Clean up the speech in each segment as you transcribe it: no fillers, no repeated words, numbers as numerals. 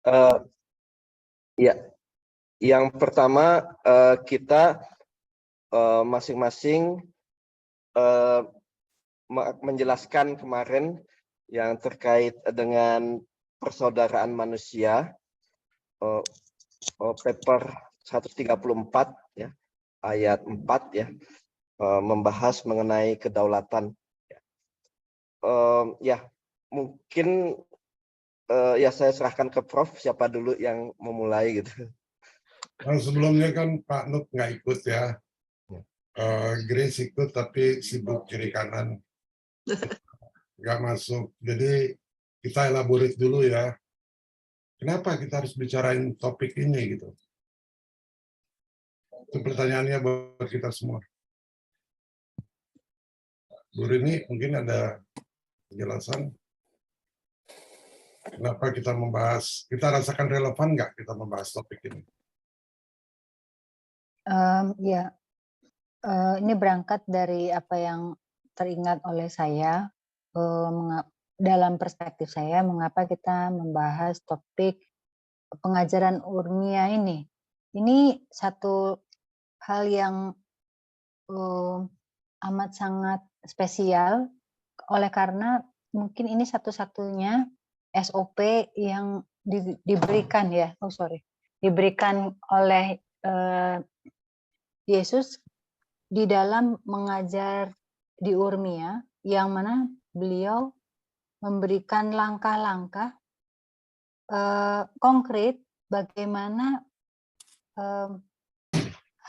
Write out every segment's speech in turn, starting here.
Eh, ya, yang pertama kita masing-masing menjelaskan kemarin yang terkait dengan persaudaraan manusia, paper 134 ya, ayat 4 ya, membahas mengenai kedaulatan. Ya, mungkin ya saya serahkan ke Prof. Siapa dulu yang memulai gitu. Nah, sebelumnya kan Pak Nuk nggak ikut ya. Grace ikut tapi sibuk kiri kanan, nggak masuk. Jadi kita elaborate dulu ya. Kenapa kita harus bicarain topik ini gitu? Itu pertanyaannya buat kita semua. Bu Rini mungkin ada penjelasan kenapa kita membahas, kita rasakan relevan nggak kita membahas topik ini? Ya, ini berangkat dari apa yang teringat oleh saya dalam perspektif saya, mengapa kita membahas topik pengajaran Urmia ini. Ini satu hal yang amat sangat spesial, oleh karena mungkin ini satu-satunya SOP yang diberikan ya, diberikan oleh Yesus di dalam mengajar di Urmia, yang mana beliau memberikan langkah-langkah konkret bagaimana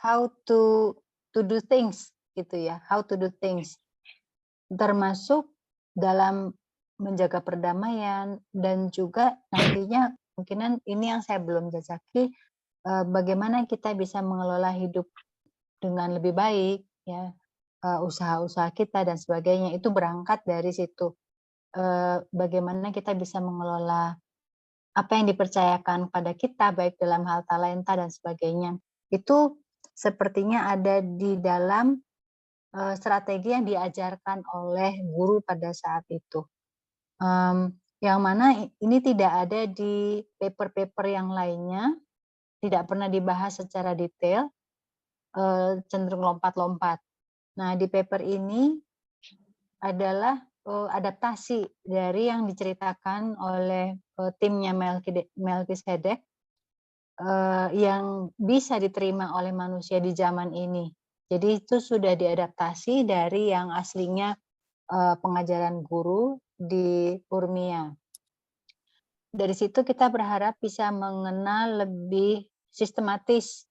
how to do things gitu ya, how to do things, termasuk dalam menjaga perdamaian, dan juga nantinya kemungkinan ini yang saya belum jajaki, bagaimana kita bisa mengelola hidup dengan lebih baik ya, usaha-usaha kita dan sebagainya. Itu berangkat dari situ, bagaimana kita bisa mengelola apa yang dipercayakan pada kita, baik dalam hal talenta dan sebagainya. Itu sepertinya ada di dalam strategi yang diajarkan oleh guru pada saat itu, yang mana ini tidak ada di paper-paper yang lainnya, tidak pernah dibahas secara detail, cenderung lompat-lompat. Nah, di paper ini adalah adaptasi dari yang diceritakan oleh timnya Melkisedek yang bisa diterima oleh manusia di zaman ini. Jadi itu sudah diadaptasi dari yang aslinya pengajaran guru di Urmia. Dari situ kita berharap bisa mengenal lebih sistematis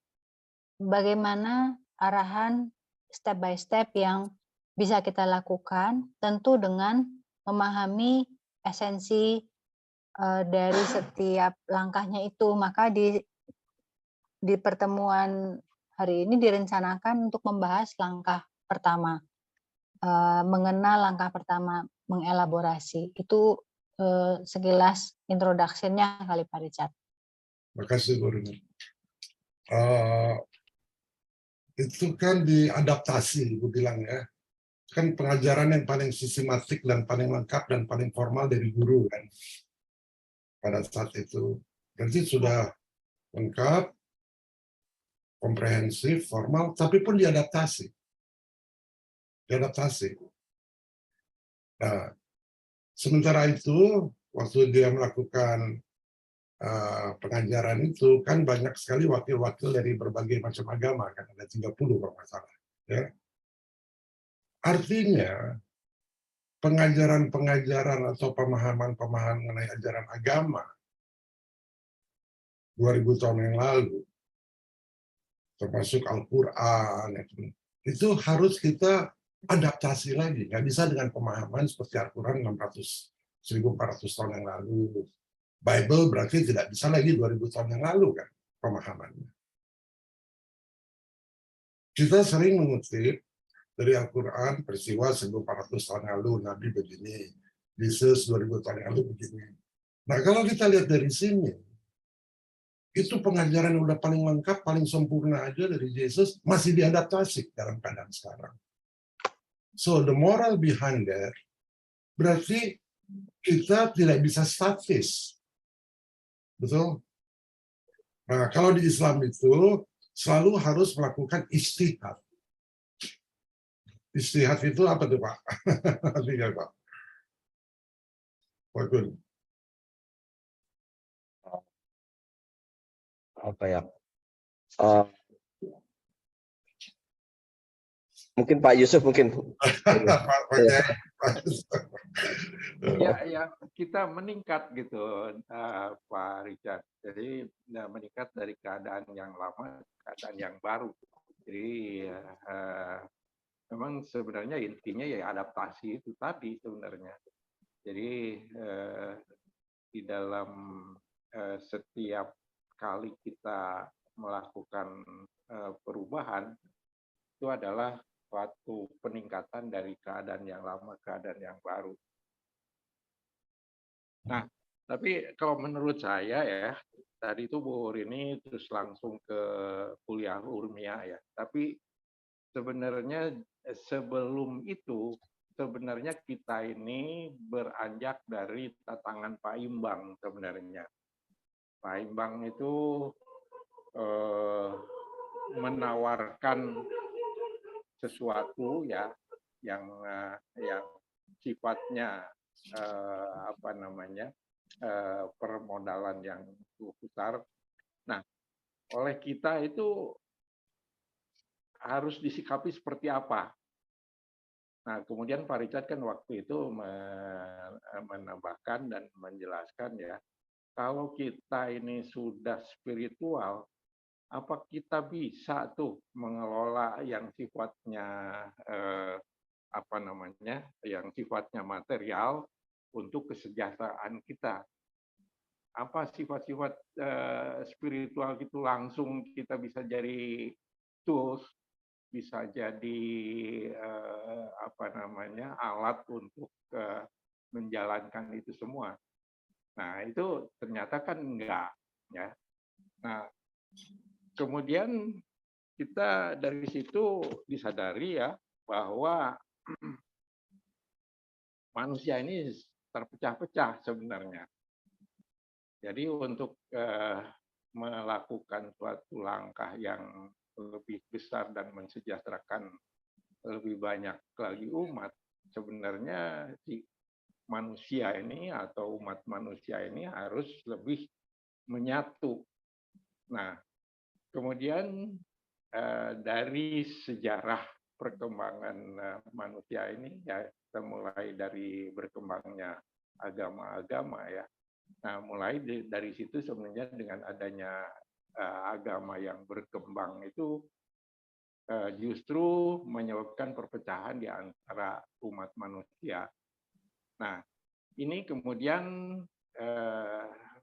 bagaimana arahan step by step yang bisa kita lakukan, tentu dengan memahami esensi dari setiap langkahnya itu. Maka di pertemuan hari ini direncanakan untuk membahas langkah pertama, mengenal langkah pertama, mengelaborasi. Itu sekilas introduction-nya kali Pak Richard. Terima kasih Bu Rini. Itu kan diadaptasi, Ibu bilang ya. Kan pengajaran yang paling sistematik dan paling lengkap dan paling formal dari guru kan. Pada saat itu. Berarti sudah lengkap, komprehensif, formal, tapi pun diadaptasi. Nah, sementara itu, waktu dia melakukan pengajaran itu, kan banyak sekali wakil-wakil dari berbagai macam agama, kan ada 30 kalau nggak salah. Ya. Artinya, pengajaran-pengajaran atau pemahaman-pemahaman mengenai ajaran agama 2000 tahun yang lalu, termasuk Al-Quran, itu harus kita adaptasi lagi. Nggak bisa dengan pemahaman seperti Al-Quran 1400 tahun yang lalu. Bible berarti tidak bisa lagi 2000 tahun yang lalu kan pemahamannya. Kita sering mengutip dari Al-Quran peristiwa 1400 tahun yang lalu, Nabi begini, Yesus 2000 tahun yang lalu begini. Nah kalau kita lihat dari sini, itu pengajaran yang udah paling lengkap, paling sempurna aja dari Yesus masih diadaptasi dalam keadaan sekarang. So the moral behind that, berarti kita tidak bisa statis. Betul? Nah, kalau di Islam itu selalu harus melakukan istihad. Istihad itu apa tuh Pak? Artinya Pak. Pak Gun. Apa ya? Mungkin Pak Yusuf mungkin. Pak Kiai. Ya, kita meningkat gitu, Pak Richard. Jadi meningkat dari keadaan yang lama ke keadaan yang baru. Jadi memang sebenarnya intinya ya adaptasi itu tadi sebenarnya. Jadi di dalam setiap kali kita melakukan perubahan itu adalah suatu peningkatan dari keadaan yang lama ke keadaan yang baru. Nah, tapi kalau menurut saya ya, tadi itu Bu Rini terus langsung ke kuliah Urmia ya. Tapi sebenarnya sebelum itu, sebenarnya kita ini beranjak dari tantangan Pak Imbang sebenarnya. Pak Imbang itu menawarkan sesuatu ya yang sifatnya permodalan yang besar. Nah, oleh kita itu harus disikapi seperti apa. Nah, kemudian Pak Richard kan waktu itu menambahkan dan menjelaskan ya, kalau kita ini sudah spiritual, apa kita bisa tuh mengelola yang sifatnya yang sifatnya material untuk kesejahteraan kita? Apa sifat-sifat spiritual itu langsung kita bisa jadi tools, bisa jadi alat untuk menjalankan itu semua. Nah, itu ternyata kan enggak ya. Nah, kemudian kita dari situ disadari ya bahwa manusia ini terpecah-pecah sebenarnya. Jadi untuk melakukan suatu langkah yang lebih besar dan mensejahterakan lebih banyak lagi umat, sebenarnya si manusia ini atau umat manusia ini harus lebih menyatu. Nah, kemudian dari sejarah perkembangan manusia ini ya kita mulai dari berkembangnya agama-agama ya. Nah, mulai dari situ sebenarnya dengan adanya agama yang berkembang itu justru menyebabkan perpecahan di antara umat manusia. Nah, ini kemudian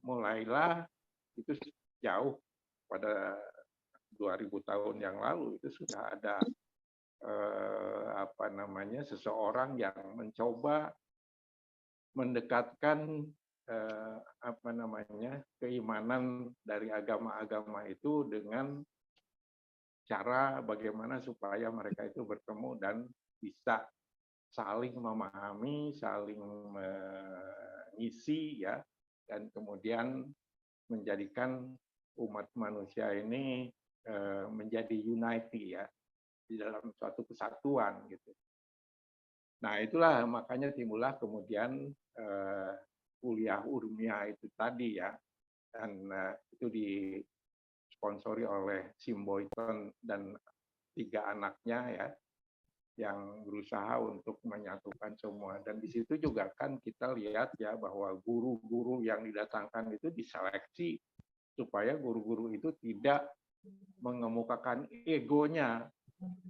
mulailah itu jauh pada 2000 tahun yang lalu itu sudah ada seseorang yang mencoba mendekatkan keimanan dari agama-agama itu dengan cara bagaimana supaya mereka itu bertemu dan bisa saling memahami, saling mengisi ya, dan kemudian menjadikan umat manusia ini menjadi unity ya di dalam suatu kesatuan gitu. Nah, itulah makanya timbullah kemudian kuliah Urmia itu tadi ya, dan itu disponsori oleh Sim Boyton dan 3 anaknya ya, yang berusaha untuk menyatukan semua. Dan di situ juga kan kita lihat ya bahwa guru-guru yang didatangkan itu diseleksi supaya guru-guru itu tidak mengemukakan egonya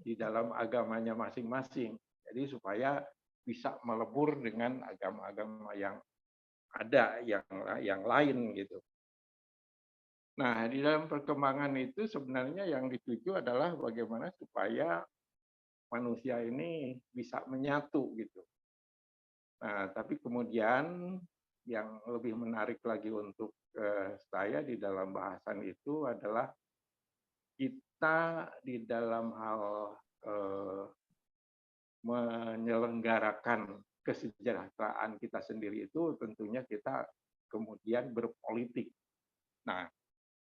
di dalam agamanya masing-masing. Jadi supaya bisa melebur dengan agama-agama yang ada yang lain gitu. Nah, di dalam perkembangan itu sebenarnya yang dituju adalah bagaimana supaya manusia ini bisa menyatu gitu. Nah, tapi kemudian yang lebih menarik lagi untuk saya di dalam bahasan itu adalah kita di dalam hal menyelenggarakan kesejahteraan kita sendiri itu tentunya kita kemudian berpolitik.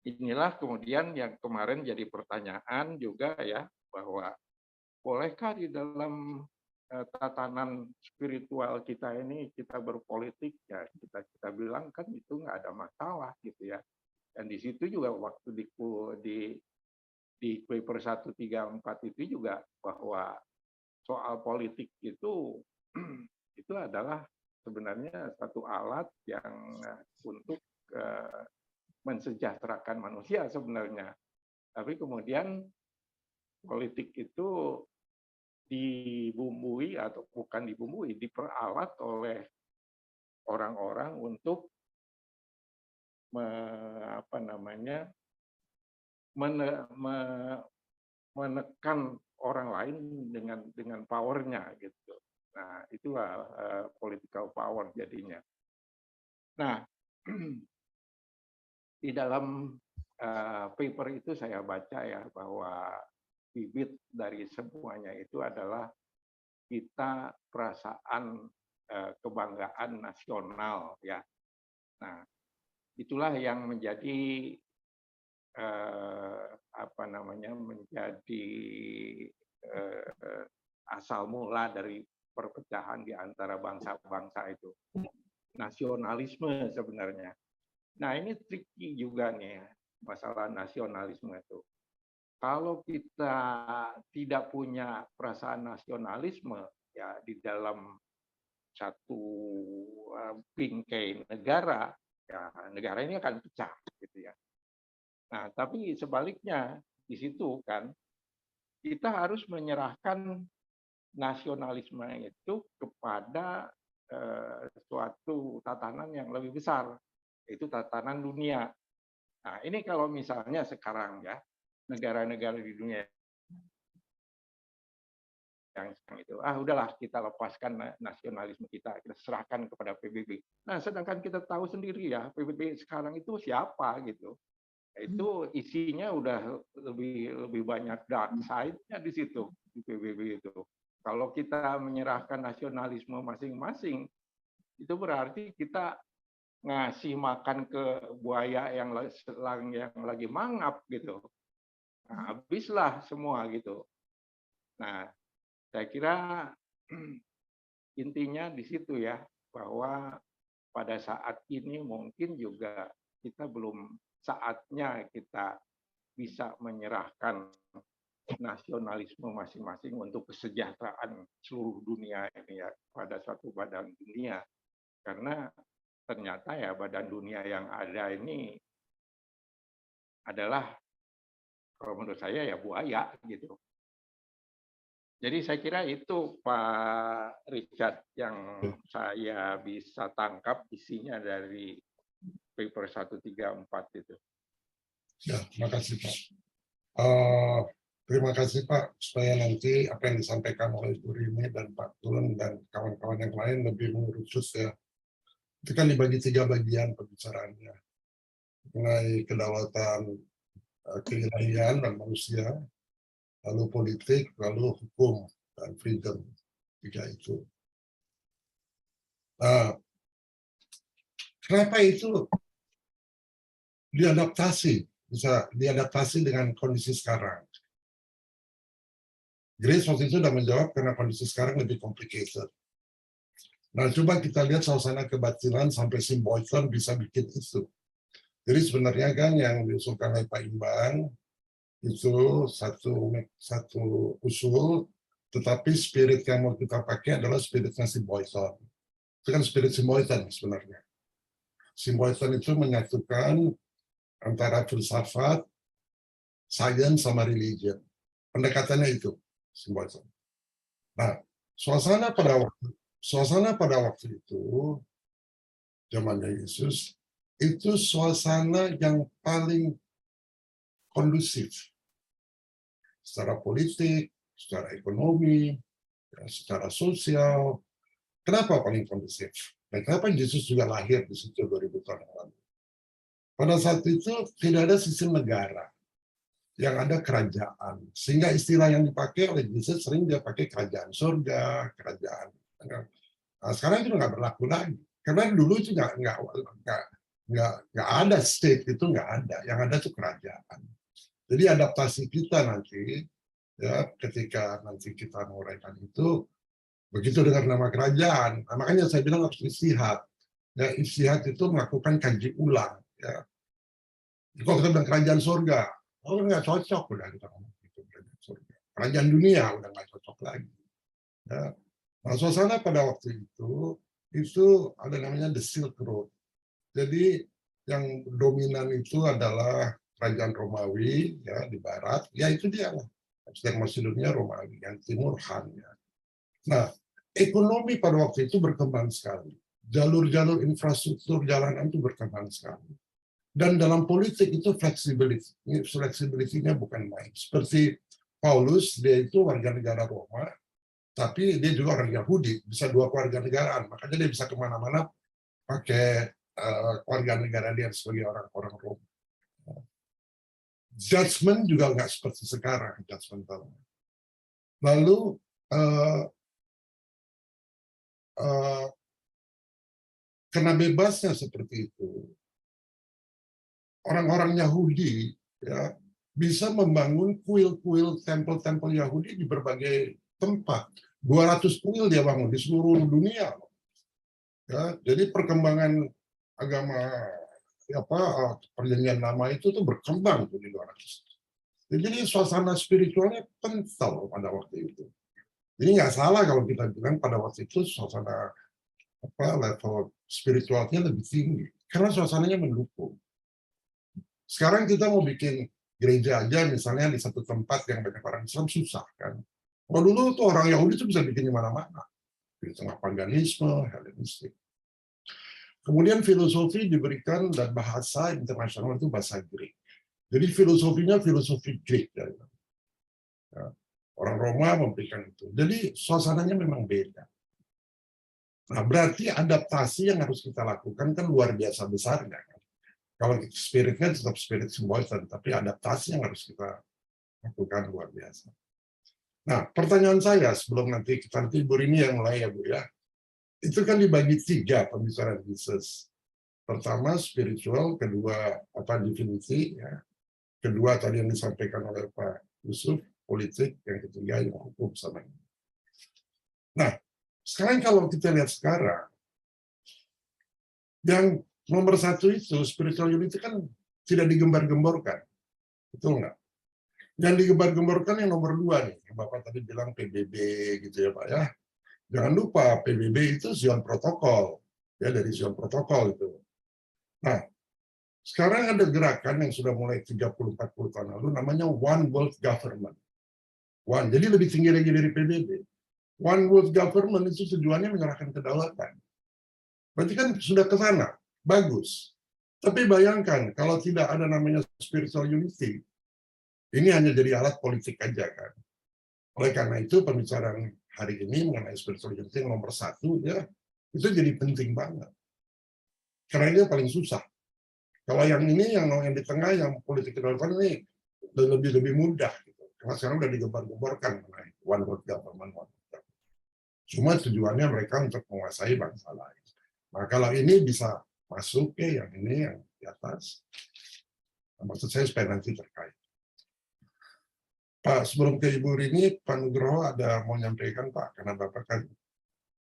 inilah kemudian yang kemarin jadi pertanyaan juga ya, bahwa bolehkah di dalam tatanan spiritual kita ini kita berpolitik, ya kita bilang kan itu nggak ada masalah gitu ya. Dan di situ juga waktu di paper 134 itu juga bahwa soal politik itu itu adalah sebenarnya satu alat yang untuk mensejahterakan manusia sebenarnya. Tapi kemudian politik itu dibumbui atau bukan dibumbui, diperalat oleh orang-orang untuk menekan orang lain dengan powernya gitu. Nah, itulah political power jadinya. Nah, di dalam paper itu saya baca ya bahwa bibit dari semuanya itu adalah kita perasaan kebanggaan nasional ya. Nah, itulah yang menjadi menjadi asal mula dari perpecahan di antara bangsa-bangsa itu. Nasionalisme sebenarnya. Nah, ini tricky juga nih masalah nasionalisme itu. Kalau kita tidak punya perasaan nasionalisme ya di dalam satu bingkai negara, ya negara ini akan pecah gitu ya. Nah, tapi sebaliknya di situ kan kita harus menyerahkan nasionalisme itu kepada suatu tatanan yang lebih besar, yaitu tatanan dunia. Nah, ini kalau misalnya sekarang ya negara-negara di dunia yang sekarang itu, udahlah kita lepaskan nasionalisme kita serahkan kepada PBB. Nah, sedangkan kita tahu sendiri ya PBB sekarang itu siapa gitu. Itu isinya udah lebih banyak dark side-nya di situ di PBB itu. Kalau kita menyerahkan nasionalisme masing-masing, itu berarti kita ngasih makan ke buaya yang lagi mangap gitu. Nah, habislah semua gitu. Nah, saya kira intinya di situ ya, bahwa pada saat ini mungkin juga kita belum saatnya kita bisa menyerahkan nasionalisme masing-masing untuk kesejahteraan seluruh dunia ini ya pada suatu badan dunia. Karena ternyata ya badan dunia yang ada ini adalah kalau menurut saya ya buaya gitu. Jadi saya kira itu Pak Richard yang saya bisa tangkap isinya dari paper 134 itu. Ya, terima kasih Pak. Terima kasih Pak, supaya nanti apa yang disampaikan oleh Bu Rini dan Pak Tun dan kawan-kawan yang lain lebih mengerucut ya. Itu kan dibagi 3 bagian pembicaraannya. Mengenai kedaulatan kewilayahan dan manusia, lalu politik, lalu hukum dan freedom. 3 itu. Nah, kenapa itu bisa diadaptasi dengan kondisi sekarang? Grace waktu itu sudah menjawab karena kondisi sekarang lebih complicated. Nah, coba kita lihat suasana kebatilan sampai Sim Boyton bisa bikin itu. Jadi sebenarnya kan yang diusulkan oleh Pak Imbang itu satu usul, tetapi spirit yang mau kita pakai adalah spiritnya Sim Boyton. Itu kan spirit Sim Boyton sebenarnya. Sim Boyton itu menyatukan antara filsafat, sains sama religion. Pendekatannya itu Sim Boyton. Nah, suasana pada waktu itu, zamannya Yesus, itu suasana yang paling kondusif secara politik, secara ekonomi, secara sosial. Kenapa paling kondusif? Dan kenapa Yesus juga lahir di situ 2000 tahun yang lalu? Pada saat itu tidak ada sistem negara, yang ada kerajaan. Sehingga istilah yang dipakai oleh Yesus sering dia pakai kerajaan surga, kerajaan. Nah, sekarang itu nggak berlaku lagi. Karena dulu itu nggak nggak ada state, itu nggak ada. Yang ada itu kerajaan. Jadi adaptasi kita nanti, ya ketika nanti kita menguraikan itu, begitu dengar nama kerajaan, nah, makanya saya bilang harus istihad. Ya, istihad itu melakukan kaji ulang. Ya. Kalau kita bilang kerajaan surga, oh nggak cocok udah kita ngomong itu kerajaan surga. Kerajaan dunia udah nggak cocok lagi. Ya. Nah, suasana pada waktu itu ada namanya the Silk Road. Jadi yang dominan itu adalah kerajaan Romawi ya di barat, ya itu dia lah. Yang Makedonia Romawi, yang timur Han. Ya. Nah, ekonomi pada waktu itu berkembang sekali. Jalur-jalur infrastruktur jalanan itu berkembang sekali. Dan dalam politik itu fleksibilitasnya bukan main. Seperti Paulus, dia itu warga negara Roma, tapi dia juga orang Yahudi, bisa dua keluarga negaraan. Makanya dia bisa kemana-mana pakai warga negara dia sebagai orang-orang Roma. Judgment juga nggak seperti sekarang, judgment. Lalu karena bebasnya seperti itu, orang-orang Yahudi ya bisa membangun kuil-kuil tempel-tempel Yahudi di berbagai tempat. 200 kuil dia bangun di seluruh dunia. Ya, jadi perkembangan agama perjanjian lama itu tuh berkembang tuh di 200. Jadi suasana spiritualnya kental pada waktu itu. Jadi nggak salah kalau kita bilang pada waktu itu suasana level spiritualnya lebih tinggi karena suasananya mendukung. Sekarang kita mau bikin gereja aja misalnya di satu tempat yang banyak orang Islam susah kan. Kalau dulu tuh orang Yahudi tuh bisa bikin di mana-mana. Di tengah paganisme, Helenistik. Kemudian filosofi diberikan dan bahasa internasional itu bahasa Greek. Jadi filosofinya filosofi Greek. Ya. Orang Roma memberikan itu. Jadi suasananya memang beda. Nah, berarti adaptasi yang harus kita lakukan kan luar biasa besarnya. Kan? Kalau spiritnya tetap spirit simbolis, tapi adaptasi yang harus kita lakukan luar biasa. Nah, pertanyaan saya sebelum nanti kita tidur ini yang mulai ya Bu ya, itu kan dibagi 3 pembicaraan Yesus. Pertama spiritual, kedua divinity, ya. Kedua tadi yang disampaikan oleh Pak Yusuf, politik, yang ketiga yang hukum sama ini. Nah, sekarang kalau kita lihat sekarang, yang nomor 1 itu spiritual unity kan tidak digembar-gemborkan, betul nggak? Yang digembar-gemborkan yang nomor 2 nih, yang Bapak tadi bilang PBB gitu ya Pak ya. Jangan lupa PBB itu Zion Protokol, ya dari Zion Protokol itu. Nah, sekarang ada gerakan yang sudah mulai 30-40 tahun lalu namanya One World Government. One, jadi lebih tinggi lagi dari PBB. One World Government itu tujuannya menyerahkan kedaulatan. Berarti kan sudah ke sana, bagus. Tapi bayangkan kalau tidak ada namanya spiritual unity, ini hanya jadi alat politik aja kan. Oleh karena itu pembicaraan hari ini mengenai spiritual unity yang nomor 1 ya, itu jadi penting banget. Karena ini paling susah. Kalau yang ini, yang di tengah, yang politik kedaulatan ini lebih mudah. Gitu. Karena sekarang udah digembar-gemborkan mengenai One World Government. Cuma tujuannya mereka untuk menguasai bangsa lain. Nah kalau ini bisa masuk ya, yang ini yang di atas. Nah, maksud saya supaya nanti terkait. Pak, sebelum ke Ibu Rini, Pak Nugroho ada mau nyampaikan Pak, karena Bapak kan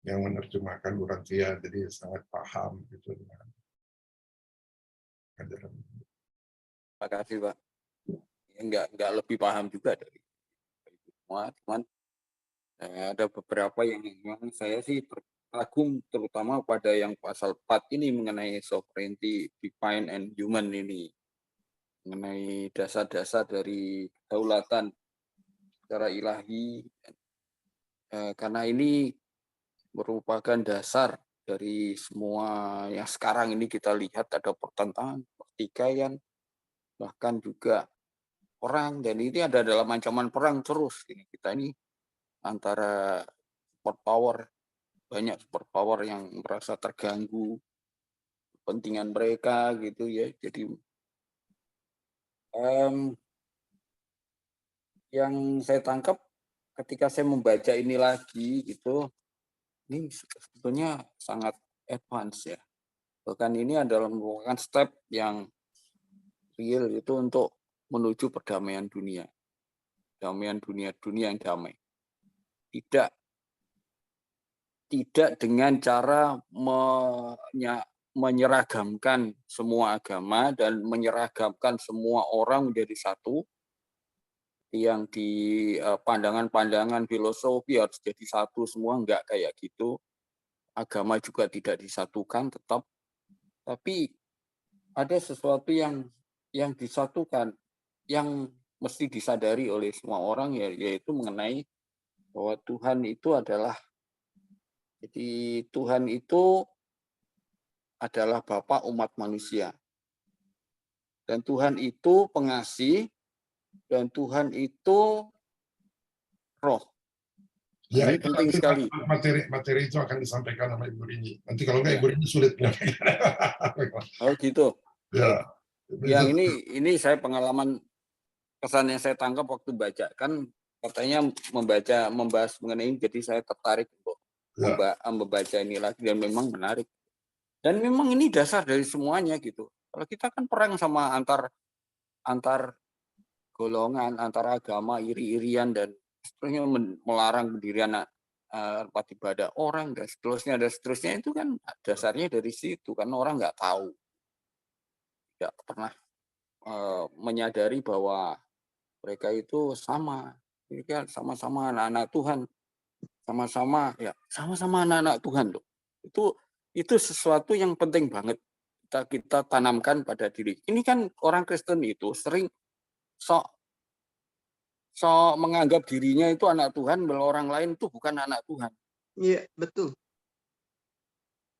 yang menerjemahkan Urantia, jadi sangat paham gitu dengan ajaran. Terima kasih Pak. Enggak lebih paham juga dari Ibu semua, cuman ada beberapa yang memang saya sih terkagum terutama pada yang pasal 4 ini mengenai sovereignty, divine and human ini. Mengenai dasar-dasar dari kedaulatan secara ilahi. Karena ini merupakan dasar dari semua yang sekarang ini kita lihat ada pertentangan, pertikaian, bahkan juga perang, dan ini ada dalam ancaman perang terus. Kita ini antara super power, banyak super power yang merasa terganggu kepentingan mereka gitu ya. Jadi yang saya tangkap ketika saya membaca ini lagi gitu, ini sebetulnya sangat advance ya. Bahkan ini adalah merupakan step yang real itu untuk menuju perdamaian dunia. Perdamaian dunia yang damai. Tidak dengan cara menyeragamkan semua agama dan menyeragamkan semua orang menjadi satu, yang di pandangan-pandangan filosofi harus jadi satu semua, enggak kayak gitu. Agama juga tidak disatukan tetap, tapi ada sesuatu yang disatukan, yang mesti disadari oleh semua orang, yaitu mengenai bahwa Tuhan itu adalah, jadi Tuhan itu adalah Bapa umat manusia. Dan Tuhan itu pengasih, dan Tuhan itu roh. Ya, Ini itu penting nanti sekali. materi itu akan disampaikan sama Ibu Rini. Nanti kalau enggak Ya. Ibu Rini sulit menyampaikan. Oh gitu. Ya. Yang ini saya pengalaman, kesan yang saya tangkap waktu baca, kan katanya membahas mengenai ini, jadi saya tertarik untuk membaca ini lagi, dan memang menarik. Dan memang ini dasar dari semuanya gitu. Kalau kita kan perang sama antar golongan, antar agama, iri-irian, dan seterusnya, melarang pendirian tempat ibadah orang, dan seterusnya itu kan dasarnya dari situ, karena orang nggak tahu, tidak pernah menyadari bahwa mereka itu mereka sama-sama anak-anak Tuhan, sama-sama anak-anak Tuhan loh. Itu sesuatu yang penting banget kita tanamkan pada diri. Ini kan orang Kristen itu sering sok menganggap dirinya itu anak Tuhan, bahwa orang lain itu bukan anak Tuhan. Iya, betul.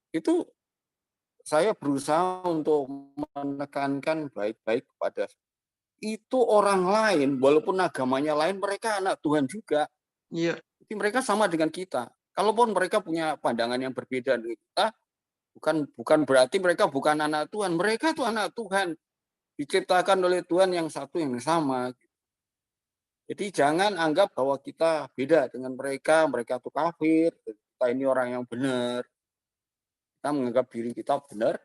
Itu saya berusaha untuk menekankan baik-baik kepada itu orang lain, walaupun agamanya lain, mereka anak Tuhan juga. Iya. Jadi mereka sama dengan kita. Kalaupun mereka punya pandangan yang berbeda dengan kita, bukan berarti mereka bukan anak Tuhan. Mereka itu anak Tuhan, diciptakan oleh Tuhan yang satu, yang sama. Jadi jangan anggap bahwa kita beda dengan mereka itu kafir, kita ini orang yang benar. Kita menganggap diri kita benar,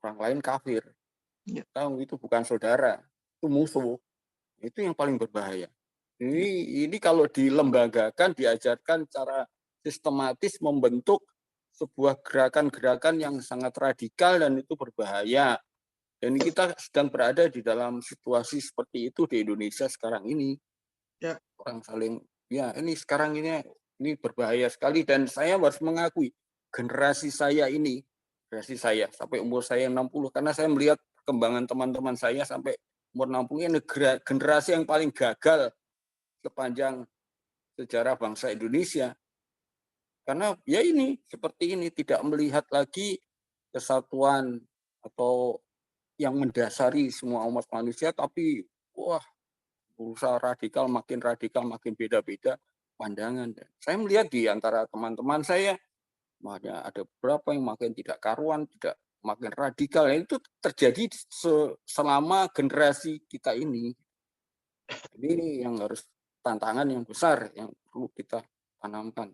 orang lain kafir. Kita itu bukan saudara, itu musuh. Itu yang paling berbahaya. Ini kalau dilembagakan, diajarkan secara sistematis, membentuk sebuah gerakan-gerakan yang sangat radikal, dan itu berbahaya. Dan kita sedang berada di dalam situasi seperti itu di Indonesia sekarang ini. Ya. Orang saling, ini sekarang ini berbahaya sekali, dan saya harus mengakui generasi saya sampai umur saya 60, karena saya melihat perkembangan teman-teman saya sampai umur 60, ini generasi yang paling gagal sepanjang sejarah bangsa Indonesia. Karena seperti ini, tidak melihat lagi kesatuan atau yang mendasari semua umat manusia, tapi berusaha makin radikal, makin beda-beda pandangan. Saya melihat di antara teman-teman saya, ada beberapa yang makin tidak karuan, tidak makin radikal. Itu terjadi selama generasi kita ini. Ini yang harus tantangan yang besar yang perlu kita tanamkan.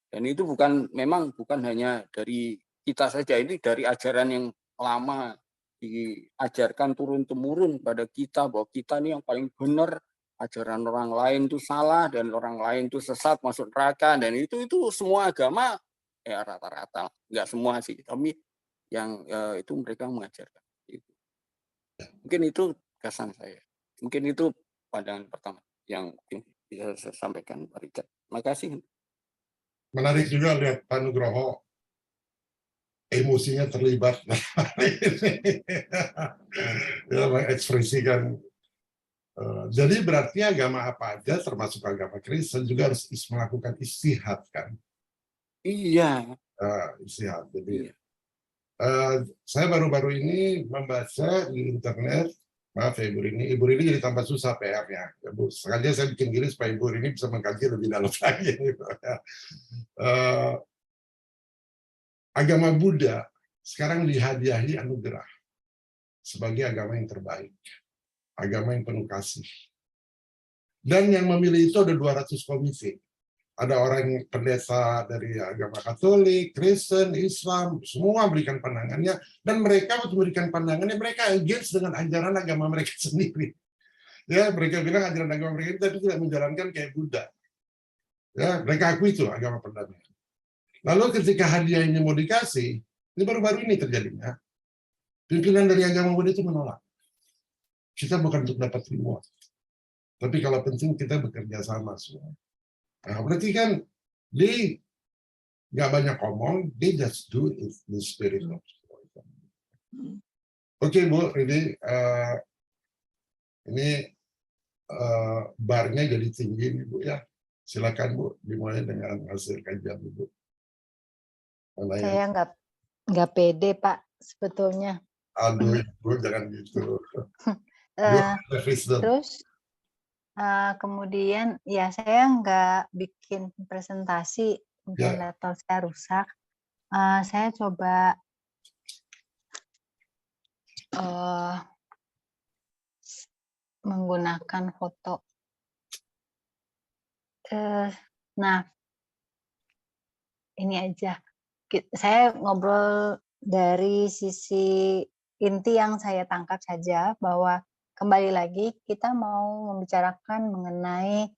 Dan itu memang bukan hanya dari kita saja, ini dari ajaran yang lama diajarkan turun-temurun pada kita, bahwa kita ini yang paling benar, ajaran orang lain itu salah, dan orang lain itu sesat, masuk neraka. Dan itu semua agama, rata-rata, nggak semua sih, tapi yang itu mereka mengajarkan. Mungkin itu kesan saya. Mungkin itu pandangan pertama yang bisa saya sampaikan, Pak Richard. Terima kasih. Menarik juga lihat Pak Nugroho, emosinya terlibat. Dia mengekspresikan. Jadi berarti agama apa aja, termasuk agama Kristen, juga harus melakukan istihad, kan? Iya. Istihad. Jadi saya baru-baru ini membaca di internet. Maaf ya Ibu Rini jadi tambah susah PR-nya. Sengaja saya bikin gini supaya Ibu Rini bisa mengkaji lebih dalam lagi. Agama Buddha sekarang dihadiahi anugerah sebagai agama yang terbaik, agama yang penuh kasih. Dan yang memilih itu ada 200 komite. ada orang pendeta dari agama Katolik, Kristen, Islam, semua berikan pandangannya, dan mereka waktu memberikan pandangannya mereka against dengan ajaran agama mereka sendiri. Ya, mereka bilang ajaran agama mereka tapi tidak menjalankan kayak Buddha. Ya, mereka akui itu agama perdamaian. Lalu ketika hadiah ini mau dikasih, ini baru-baru ini terjadinya, pimpinan dari agama Buddha itu menolak. Kita bukan untuk dapat reward, tapi kalau penting kita bekerja sama semua. Nah, berarti kan dia nggak banyak ngomong, they just do it the spirit of God. Oke, Bu, ini barnya jadi tinggi nih, Bu ya. Silakan Bu, dimulai dengan hasil kajian Bu. Saya nggak pede Pak sebetulnya. Aduh, Bu, jangan gitu. Terus kemudian ya saya nggak bikin presentasi, mungkin laptop saya rusak. Saya coba menggunakan foto. Nah, ini aja. Saya ngobrol dari sisi inti yang saya tangkap saja, bahwa kembali lagi kita mau membicarakan mengenai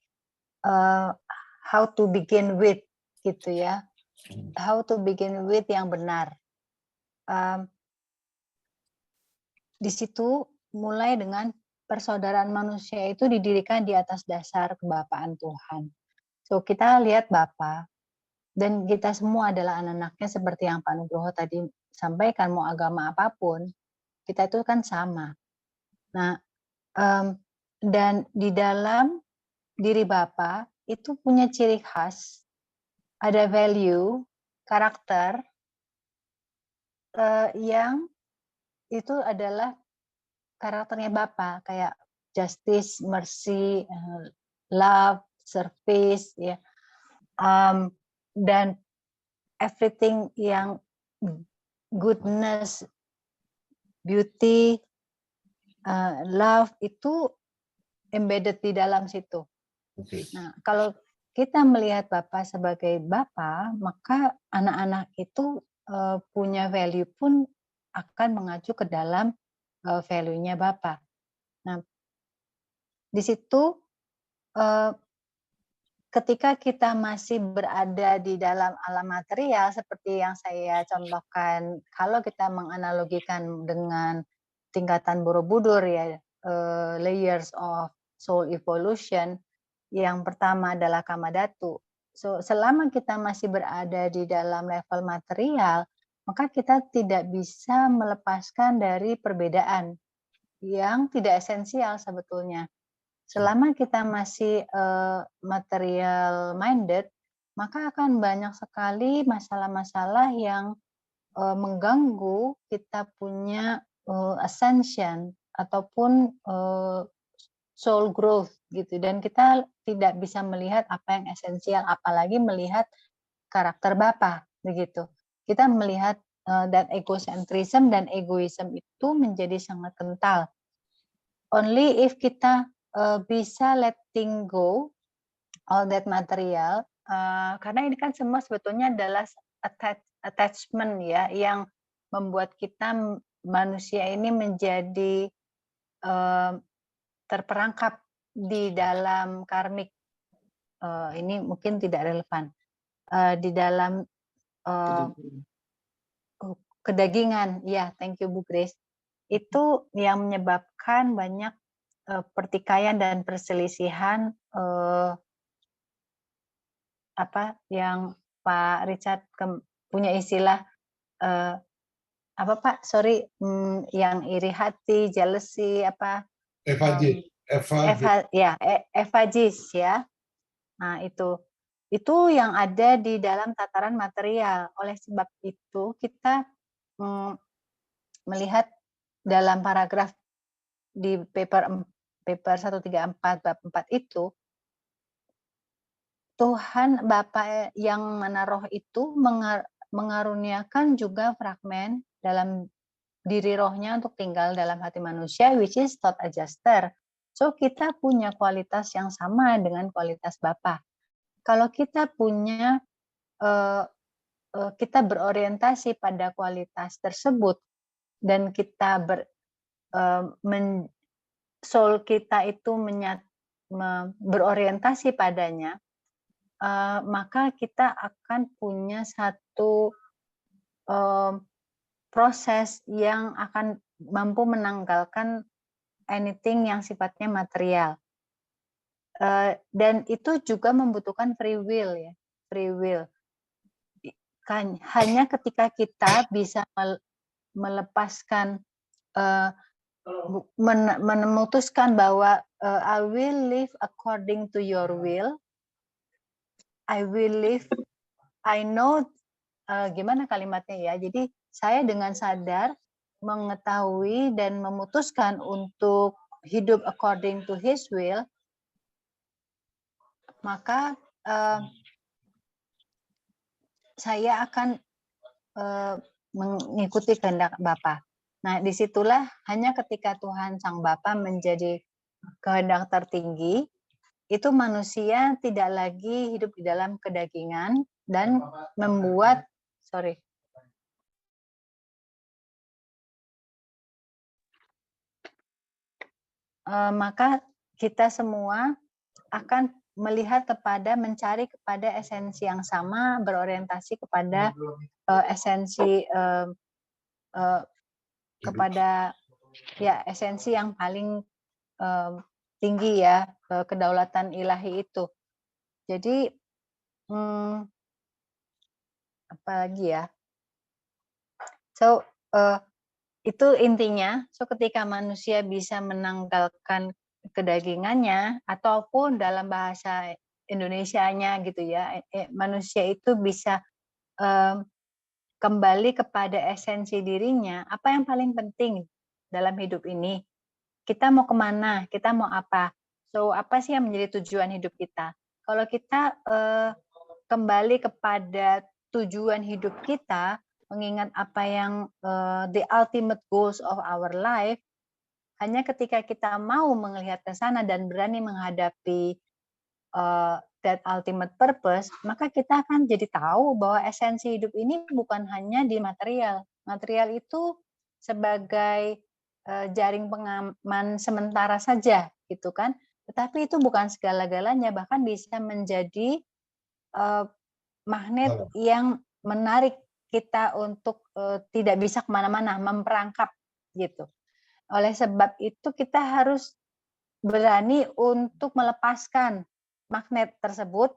how to begin with, gitu ya. How to begin with yang benar. Di situ mulai dengan persaudaraan manusia itu didirikan di atas dasar kebapaan Tuhan. So kita lihat Bapa, dan kita semua adalah anak-anaknya seperti yang Pak Nugroho tadi sampaikan, mau agama apapun, kita itu kan sama. Nah, dan di dalam diri Bapa itu punya ciri khas, ada value, karakter yang itu adalah karakternya Bapa, kayak justice, mercy, love, service, ya, dan everything yang goodness, beauty, love itu embedded di dalam situ. Nah, kalau kita melihat Bapa sebagai Bapa, maka anak-anak itu punya value pun akan mengacu ke dalam value-nya Bapa. Nah, di situ ketika kita masih berada di dalam alam material, seperti yang saya contohkan, kalau kita menganalogikan dengan tingkatan Borobudur ya, layers of soul evolution, yang pertama adalah Kamadhatu. So, selama kita masih berada di dalam level material, maka kita tidak bisa melepaskan dari perbedaan yang tidak esensial sebetulnya. Selama kita masih material minded, maka akan banyak sekali masalah-masalah yang mengganggu kita punya ascension ataupun soul growth gitu, dan kita tidak bisa melihat apa yang esensial, apalagi melihat karakter Bapa begitu. Kita melihat dan egocentrism dan egoism itu menjadi sangat kental. Only if kita bisa letting go all that material, karena ini kan semua sebetulnya adalah attachment ya, yang membuat kita manusia ini menjadi terperangkap di dalam karmik. Ini mungkin tidak relevan. Di dalam kedagingan, ya, thank you Bu Grace. Itu yang menyebabkan banyak pertikaian dan perselisihan, yang Pak Richard punya istilah apa Pak? Sorry, yang iri hati, jealousy, apa? Evagis ya. Nah itu yang ada di dalam tataran material. Oleh sebab itu kita melihat dalam paragraf di paper 134 bab 4 itu, Tuhan Bapa yang mana roh itu mengaruniakan juga fragmen dalam diri rohnya untuk tinggal dalam hati manusia, which is thought adjuster. So kita punya kualitas yang sama dengan kualitas Bapa. kalau kita punya kita berorientasi pada kualitas tersebut dan kita soul kita itu berorientasi padanya, maka kita akan punya satu proses yang akan mampu menanggalkan anything yang sifatnya material. Dan itu juga membutuhkan free will ya, free will. Hanya ketika kita bisa melepaskan, memutuskan bahwa I will live according to your will, I will live, I know, gimana kalimatnya ya, jadi saya dengan sadar mengetahui dan memutuskan untuk hidup according to his will, maka saya akan mengikuti kehendak Bapa. Nah, disitulah hanya ketika Tuhan Sang Bapa menjadi kehendak tertinggi, itu manusia tidak lagi hidup di dalam kedagingan dan membuat, maka kita semua akan melihat mencari kepada esensi yang sama, berorientasi kepada esensi kepada ya esensi yang paling tinggi ya, kedaulatan ilahi itu. Jadi apa lagi ya? So itu intinya. So ketika manusia bisa menanggalkan kedagingannya, ataupun dalam bahasa Indonesianya gitu ya, manusia itu bisa kembali kepada esensi dirinya. Apa yang paling penting dalam hidup ini? Kita mau kemana? Kita mau apa? So apa sih yang menjadi tujuan hidup kita? Kalau kita kembali kepada tujuan hidup kita, mengingat apa yang the ultimate goals of our life, hanya ketika kita mau melihat ke sana dan berani menghadapi that ultimate purpose, maka kita akan jadi tahu bahwa esensi hidup ini bukan hanya di material. Material itu sebagai jaring pengaman sementara saja, gitu kan. Tetapi itu bukan segala-galanya, bahkan bisa menjadi magnet yang menarik kita untuk tidak bisa kemana-mana, memperangkap gitu. Oleh sebab itu kita harus berani untuk melepaskan magnet tersebut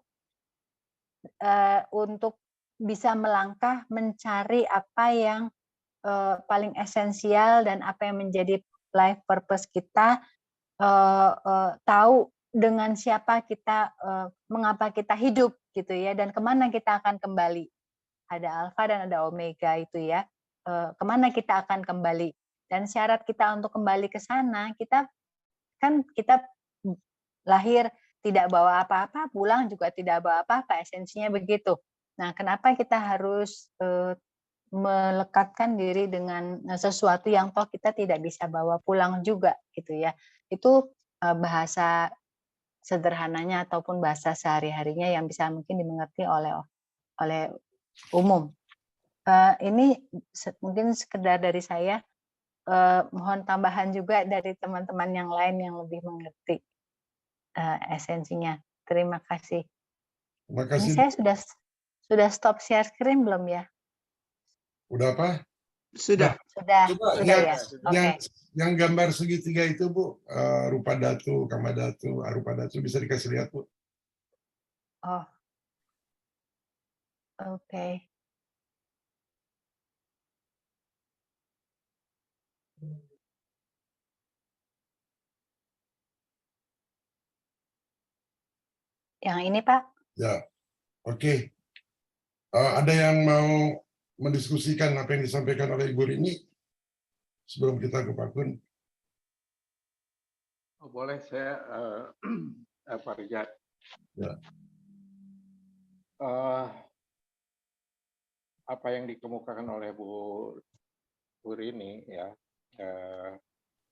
untuk bisa melangkah mencari apa yang paling esensial dan apa yang menjadi life purpose kita, tahu dengan siapa kita, mengapa kita hidup gitu ya, dan kemana kita akan kembali. Ada alfa dan ada omega itu ya, kemana kita akan kembali. Dan syarat kita untuk kembali ke sana, kita lahir tidak bawa apa-apa, pulang juga tidak bawa apa-apa, esensinya begitu. Nah, kenapa kita harus melekatkan diri dengan sesuatu yang toh kita tidak bisa bawa pulang juga gitu ya. Itu bahasa sederhananya ataupun bahasa sehari-harinya yang bisa mungkin dimengerti oleh umum. Ini mungkin sekedar dari saya, mohon tambahan juga dari teman-teman yang lain yang lebih mengerti esensinya. Terima kasih. Terima Ini kasih. saya sudah stop share screen belum ya? Udah apa? Sudah. Sudah ya. Yang gambar segitiga itu Bu, rupa datu, kama datu, arupa datu, bisa dikasih lihat Bu? Oh, oke. Yang ini Pak? Ya, oke. Ada yang mau mendiskusikan apa yang disampaikan oleh Ibu Rini sebelum kita ke Pak Kun? Oh, boleh saya Pak Rijat. Ya. Apa yang dikemukakan oleh Bu Rini ya,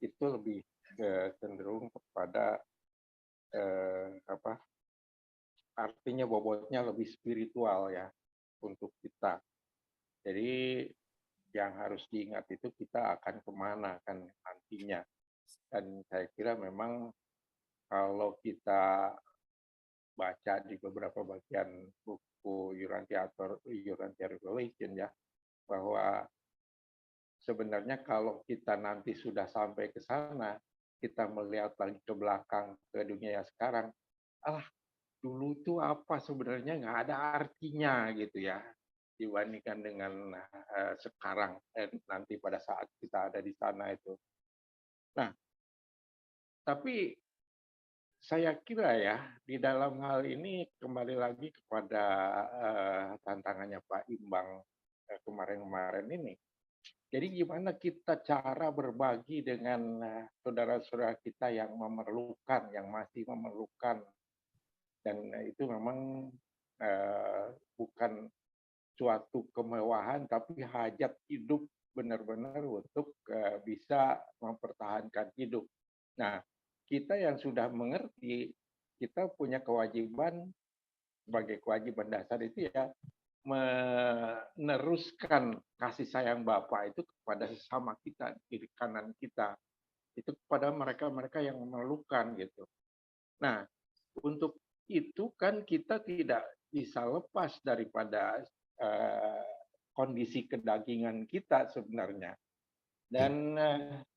itu lebih cenderung kepada artinya bobotnya lebih spiritual ya untuk kita. Jadi yang harus diingat itu kita akan kemana kan nantinya. Dan saya kira memang kalau kita baca di beberapa bagian buku Urantia Revelation ya, bahwa sebenarnya kalau kita nanti sudah sampai ke sana, kita melihat lagi ke belakang ke dunia yang sekarang, dulu itu apa sebenarnya nggak ada artinya gitu ya dibandingkan dengan sekarang nanti pada saat kita ada di sana itu. Nah, tapi saya kira ya di dalam hal ini kembali lagi kepada tantangannya Pak Imbang kemarin-kemarin ini. Jadi gimana kita cara berbagi dengan saudara-saudara kita yang memerlukan, yang masih memerlukan, dan itu memang bukan suatu kemewahan, tapi hajat hidup benar-benar untuk bisa mempertahankan hidup. Nah, kita yang sudah mengerti, kita punya kewajiban sebagai kewajiban dasar itu ya meneruskan kasih sayang Bapa itu kepada sesama kita, kiri kanan kita, itu kepada mereka-mereka yang memerlukan gitu. Nah, untuk itu kan kita tidak bisa lepas daripada kondisi kedagingan kita sebenarnya. Dan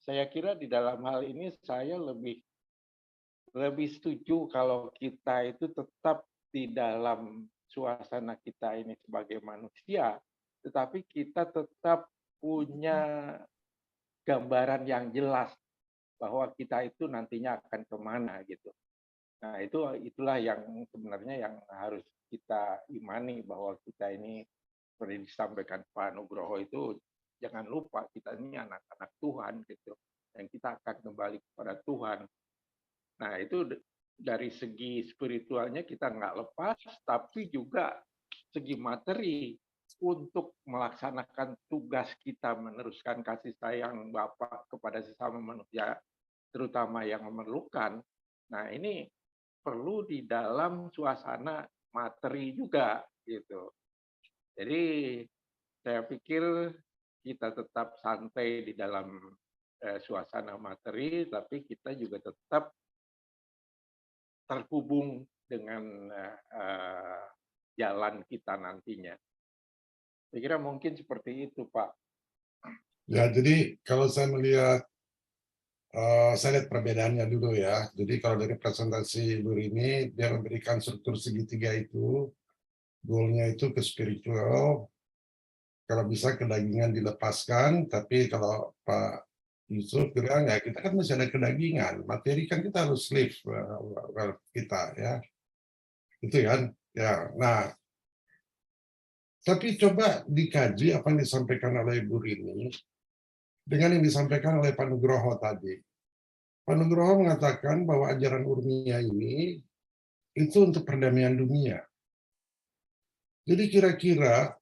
saya kira di dalam hal ini saya lebih setuju kalau kita itu tetap di dalam suasana kita ini sebagai manusia, tetapi kita tetap punya gambaran yang jelas bahwa kita itu nantinya akan kemana gitu. Nah, itulah yang sebenarnya yang harus kita imani, bahwa kita ini seperti disampaikan Pak Nugroho itu, jangan lupa kita ini anak-anak Tuhan gitu, dan kita akan kembali kepada Tuhan. Nah, itu dari segi spiritualnya kita nggak lepas, tapi juga segi materi untuk melaksanakan tugas kita meneruskan kasih sayang Bapa kepada sesama manusia, terutama yang memerlukan. Nah, ini perlu di dalam suasana materi juga gitu. Jadi saya pikir kita tetap santai di dalam suasana materi, tapi kita juga tetap terhubung dengan jalan kita nantinya. Saya kira mungkin seperti itu, Pak. Ya, jadi kalau saya melihat, saya lihat perbedaannya dulu ya. Jadi kalau dari presentasi Ibu ini, dia memberikan struktur segitiga itu, goalnya itu ke spiritual, kalau bisa kedagingan dilepaskan, tapi kalau Pak Yusuf bilang ya kita kan masih ada kedagingan, materi kan kita harus live kita ya, itu kan ya. Nah, tapi coba dikaji apa yang disampaikan oleh Ibu Rini dengan yang disampaikan oleh Pak Nugroho tadi. Pak Nugroho mengatakan bahwa ajaran Urmia ini itu untuk perdamaian dunia. Jadi kira-kira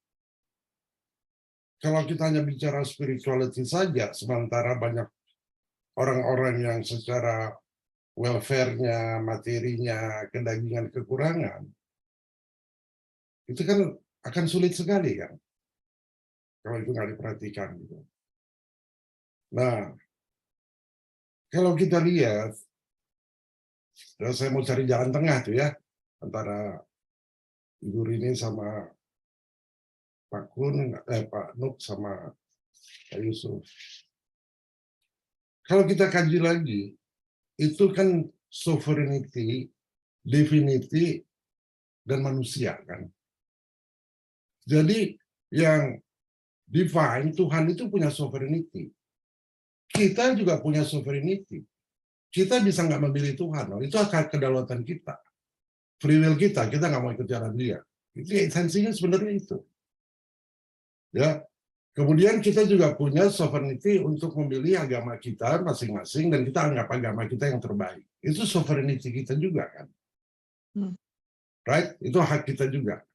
kalau kita hanya bicara spirituality saja, sementara banyak orang-orang yang secara welfare-nya, materinya, kedagingan kekurangan, itu kan akan sulit sekali kan, kalau itu nggak diperhatikan. Gitu. Nah, kalau kita lihat, saya mau cari jalan tengah tuh ya, antara Ibu Rini sama Pak Kun, Pak Nuk sama Pak Yusuf. Kalau kita kaji lagi, itu kan sovereignty, divinity, dan manusia kan. Jadi yang divine, Tuhan itu punya sovereignty. Kita juga punya sovereignty. Kita bisa nggak memilih Tuhan, itu akan kedaulatan kita. Free will kita nggak mau ikut jalan dia. Itu esensinya sebenarnya itu. Ya, kemudian kita juga punya sovereignty untuk memilih agama kita masing-masing dan kita anggap agama kita yang terbaik. Itu sovereignty kita juga kan. Right? Itu hak kita juga.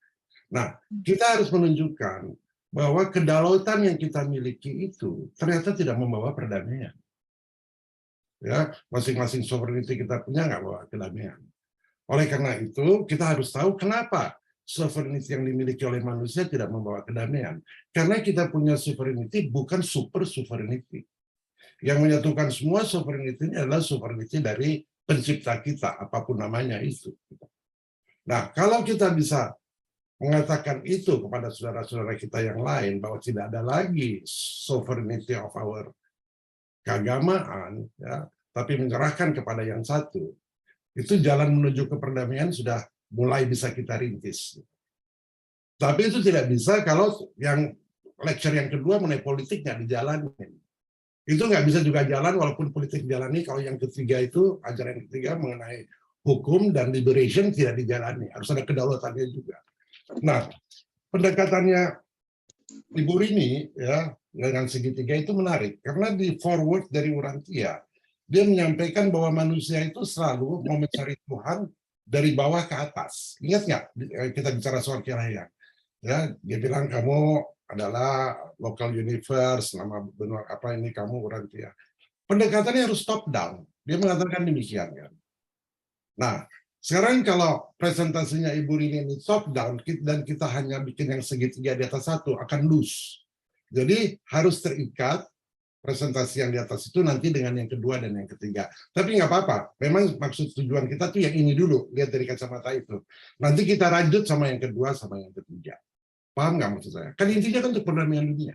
Nah, kita harus menunjukkan bahwa kedaulatan yang kita miliki itu ternyata tidak membawa perdamaian. Ya, masing-masing sovereignty kita punya nggak bawa kedamaian. Oleh karena itu, kita harus tahu kenapa sovereignty yang dimiliki oleh manusia tidak membawa kedamaian. Karena kita punya sovereignty bukan super sovereignty. Yang menyatukan semua sovereignty ini adalah sovereignty dari pencipta kita, apapun namanya itu. Nah, kalau kita bisa mengatakan itu kepada saudara-saudara kita yang lain, bahwa tidak ada lagi sovereignty of our keagamaan, ya, tapi menyerahkan kepada yang satu, itu jalan menuju ke perdamaian sudah mulai bisa kita rintis. Tapi itu tidak bisa kalau yang lecture yang kedua mengenai politik nggak dijalanin. Itu nggak bisa juga jalan walaupun politik dijalani kalau yang ketiga itu, ajaran yang ketiga mengenai hukum dan liberation tidak dijalani. Harus ada kedaulatannya juga. Nah, pendekatannya Ibu Rini ya dengan segitiga itu menarik karena di forward dari Urantia dia menyampaikan bahwa manusia itu selalu mau mencari Tuhan dari bawah ke atas. Ingat nggak kita bicara soal Kiraya? Ya, dia bilang kamu adalah local universe, nama benar apa ini kamu Urantia. Pendekatannya harus top down. Dia mengatakan demikian kan. Nah, sekarang kalau presentasinya Ibu Rini ini top down dan kita hanya bikin yang segitiga di atas satu akan loose. Jadi harus terikat presentasi yang di atas itu nanti dengan yang kedua dan yang ketiga. Tapi nggak apa-apa. Memang maksud tujuan kita tuh yang ini dulu, lihat dari kacamata itu. Nanti kita lanjut sama yang kedua sama yang ketiga. Paham nggak maksud saya? Kan intinya kan untuk perdamaian dunia.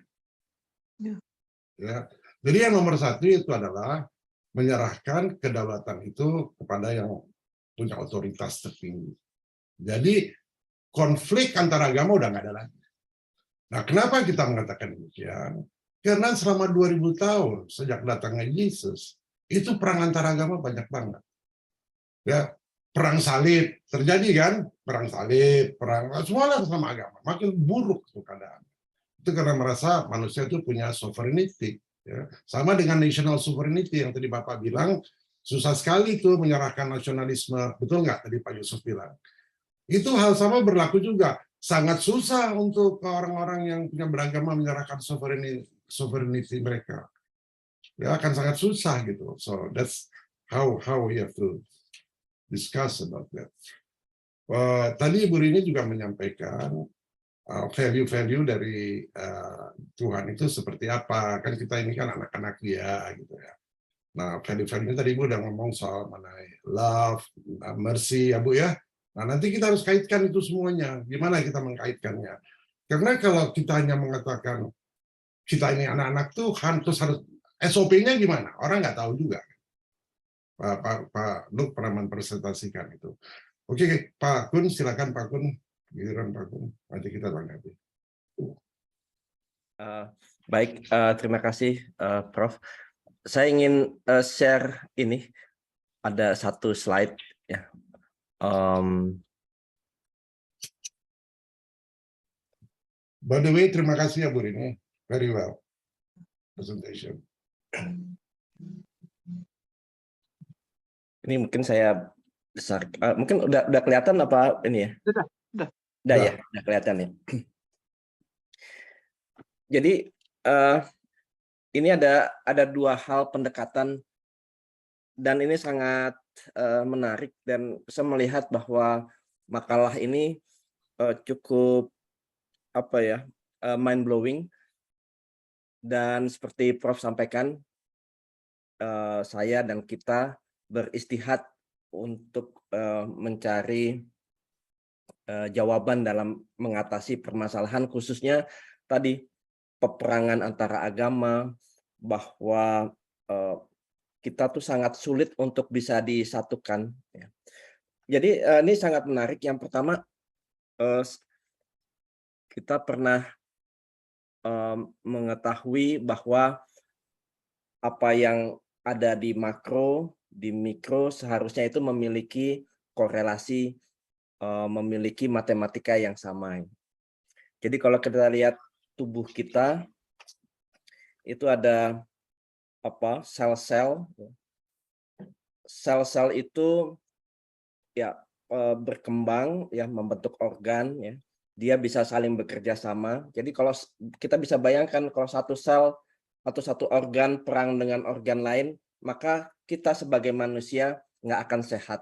Ya. Jadi yang nomor satu itu adalah menyerahkan kedaulatan itu kepada yang punya otoritas tertinggi. Jadi konflik antar agama udah nggak ada lagi. Nah, kenapa kita mengatakan demikian? Karena selama 2000 tahun sejak datangnya Yesus, itu perang antar agama banyak banget. Ya, perang salib terjadi kan? Perang salib, perang semua sama agama. Makin buruk tuh keadaan. Itu karena merasa manusia itu punya sovereignty. Ya. Sama dengan national sovereignty yang tadi Bapak bilang, susah sekali tuh menyerahkan nasionalisme. Betul nggak tadi Pak Yusuf bilang? Itu hal sama berlaku juga. Sangat susah untuk orang-orang yang punya beragama menyerahkan sovereignty mereka. Ya akan sangat susah gitu. So that's how we have to discuss about that. Tadi Ibu Rini juga menyampaikan value-value dari Tuhan itu seperti apa. Kan kita ini kan anak-anak dia gitu ya. Nah, value-value tadi Ibu udah ngomong soal mengenai love, mercy ya Bu ya. Nah, nanti kita harus kaitkan itu semuanya. Gimana kita mengkaitkannya? Karena kalau kita hanya mengatakan kita ini anak-anak Tuhan, terus harus SOP-nya gimana? Orang nggak tahu juga. Pak Luke pernah mempresentasikan itu. Oke, Pak Kun, silakan Pak Kun. Giliran Pak Kun, nanti kita tanggapi. Baik, terima kasih Prof. Saya ingin share ini, ada satu slide ya. By the way, terima kasih ya Bu Rini. Very well. Presentation. Ini mungkin saya besar, mungkin udah kelihatan apa ini ya? Udah ya, udah kelihatan ya. Jadi ini ada dua hal pendekatan dan ini sangat menarik dan saya melihat bahwa makalah ini cukup mind blowing dan seperti Prof sampaikan saya dan kita beristihad untuk mencari jawaban dalam mengatasi permasalahan khususnya tadi peperangan antara agama, bahwa kita tuh sangat sulit untuk bisa disatukan. Ya. Jadi ini sangat menarik. Yang pertama, kita pernah mengetahui bahwa apa yang ada di makro, di mikro seharusnya itu memiliki korelasi, memiliki matematika yang sama. Jadi kalau kita lihat tubuh kita, itu ada sel-sel. Sel-sel itu ya berkembang ya, membentuk organ ya. Dia bisa saling bekerja sama. Jadi kalau kita bisa bayangkan kalau satu sel atau satu organ perang dengan organ lain, maka kita sebagai manusia nggak akan sehat.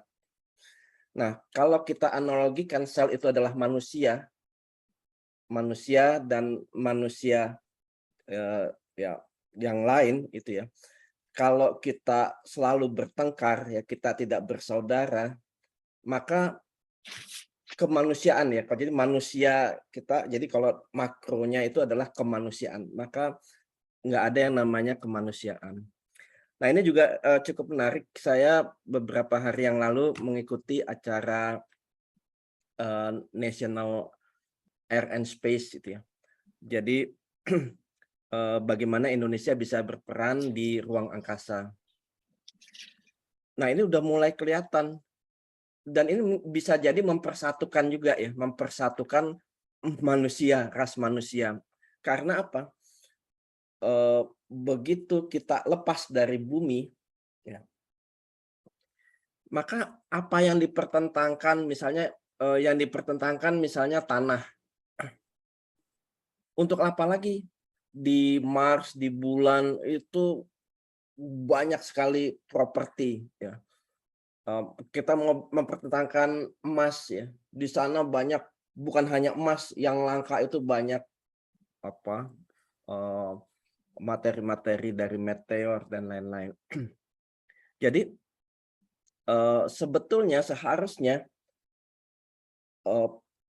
Nah, kalau kita analogikan sel itu adalah manusia dan manusia ya yang lain itu ya. Kalau kita selalu bertengkar ya, kita tidak bersaudara, maka kemanusiaan ya. Jadi manusia kita, jadi kalau makronya itu adalah kemanusiaan, maka nggak ada yang namanya kemanusiaan. Nah, ini juga cukup menarik. Saya beberapa hari yang lalu mengikuti acara National Air and Space itu ya. Jadi bagaimana Indonesia bisa berperan di ruang angkasa. Nah, ini udah mulai kelihatan. Dan ini bisa jadi mempersatukan juga ya, mempersatukan manusia, ras manusia. Karena apa? Begitu kita lepas dari bumi, ya, maka apa yang dipertentangkan, misalnya misalnya tanah. Untuk apa lagi? Di Mars, di bulan itu banyak sekali properti ya. Kita mau mempertentangkan emas ya. Di sana banyak, bukan hanya emas yang langka, itu banyak apa materi-materi dari meteor dan lain-lain. Jadi sebetulnya seharusnya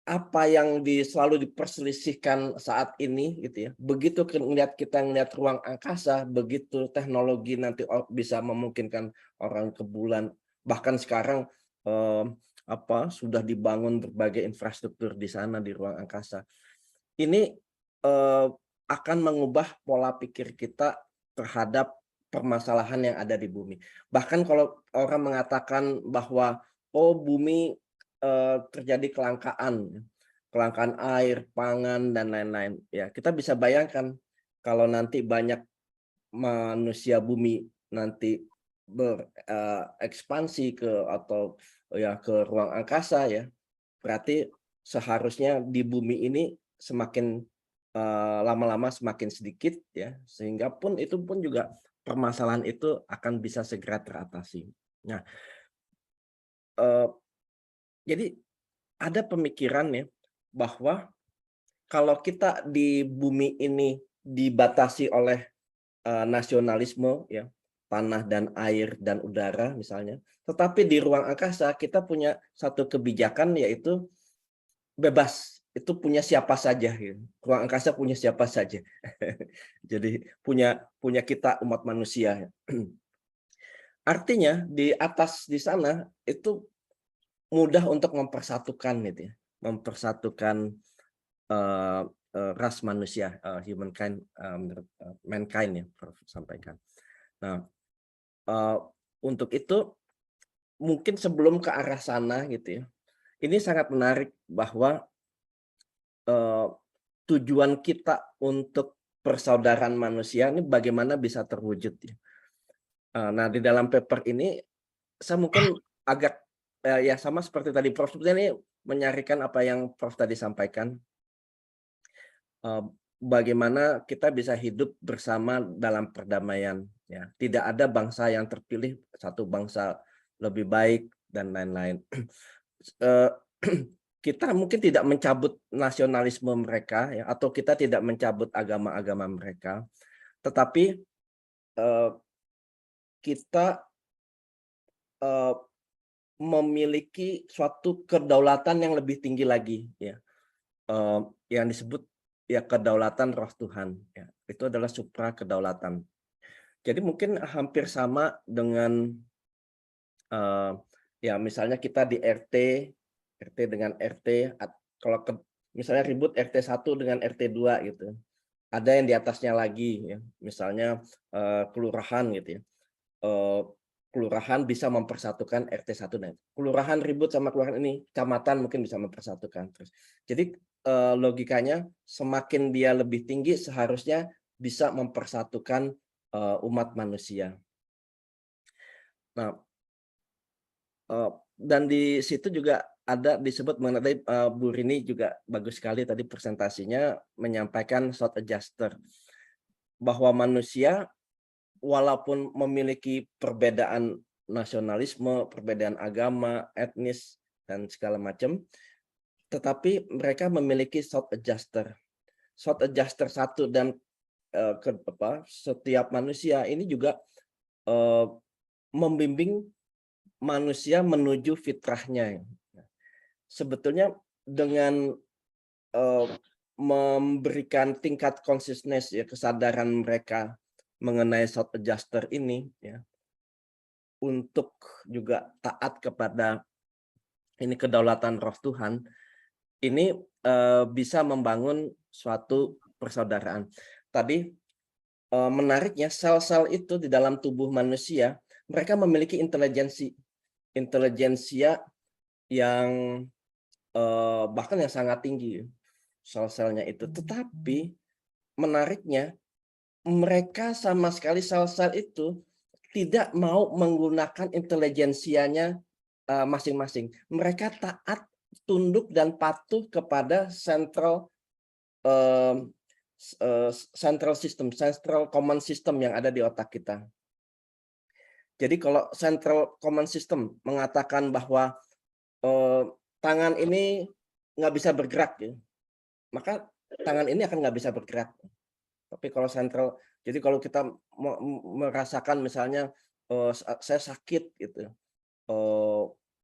apa yang selalu diperselisihkan saat ini gitu ya, begitu kita ngelihat ruang angkasa, begitu teknologi nanti bisa memungkinkan orang ke bulan, bahkan sekarang sudah dibangun berbagai infrastruktur di sana di ruang angkasa. Ini akan mengubah pola pikir kita terhadap permasalahan yang ada di bumi. Bahkan kalau orang mengatakan bahwa bumi terjadi kelangkaan air, pangan dan lain-lain. Ya, kita bisa bayangkan kalau nanti banyak manusia bumi nanti berekspansi ke ruang angkasa ya. Berarti seharusnya di bumi ini semakin lama-lama semakin sedikit ya, sehingga itu pun juga permasalahan itu akan bisa segera teratasi. Nah, jadi ada pemikiran ya bahwa kalau kita di bumi ini dibatasi oleh nasionalisme ya, tanah dan air dan udara misalnya, tetapi di ruang angkasa kita punya satu kebijakan yaitu bebas, itu punya siapa saja gitu. Ruang angkasa punya siapa saja. Jadi punya kita umat manusia. Artinya di atas di sana itu mudah untuk mempersatukan gitu ya, mempersatukan ras manusia, humankind, mankind ya, Prof sampaikan. Nah, untuk itu mungkin sebelum ke arah sana gitu ya, ini sangat menarik bahwa tujuan kita untuk persaudaraan manusia ini bagaimana bisa terwujud ya. Nah, di dalam paper ini saya mungkin agak ya sama seperti tadi Prof, ini menyarikan apa yang Prof tadi sampaikan. Bagaimana kita bisa hidup bersama dalam perdamaian ya. Tidak ada bangsa yang terpilih, satu bangsa lebih baik dan lain-lain. Kita mungkin tidak mencabut nasionalisme mereka ya, atau kita tidak mencabut agama-agama mereka, tetapi kita memiliki suatu kedaulatan yang lebih tinggi lagi ya, yang disebut ya kedaulatan roh Tuhan ya. Itu adalah supra kedaulatan. Jadi mungkin hampir sama dengan ya misalnya kita di RT dengan RT, kalau misalnya ribut RT 1 dengan RT 2 gitu. Ada yang di atasnya lagi ya, misalnya kelurahan gitu ya. Kelurahan bisa mempersatukan RT 1 dan kelurahan ribut sama kelurahan ini, kecamatan mungkin bisa mempersatukan terus. Jadi logikanya semakin dia lebih tinggi seharusnya bisa mempersatukan umat manusia. Nah, dan di situ juga ada disebut mengenai Bu Rini juga bagus sekali tadi presentasinya menyampaikan short adjuster bahwa manusia walaupun memiliki perbedaan nasionalisme, perbedaan agama, etnis, dan segala macam. Tetapi mereka memiliki shot adjuster. Shot adjuster satu dan setiap manusia ini juga membimbing manusia menuju fitrahnya. Sebetulnya dengan memberikan tingkat consciousness ya, kesadaran mereka mengenai shot adjuster ini ya, untuk juga taat kepada ini kedaulatan roh Tuhan, ini bisa membangun suatu persaudaraan. Tadi menariknya sel-sel itu di dalam tubuh manusia, mereka memiliki intelijensia yang bahkan yang sangat tinggi sel-selnya itu. Tetapi menariknya mereka sama sekali sel-sel itu tidak mau menggunakan intelijensianya masing-masing. Mereka taat, tunduk dan patuh kepada central command system yang ada di otak kita. Jadi kalau central command system mengatakan bahwa tangan ini nggak bisa bergerak, ya, maka tangan ini akan nggak bisa bergerak. Tapi kalau jadi kalau kita merasakan misalnya saya sakit gitu,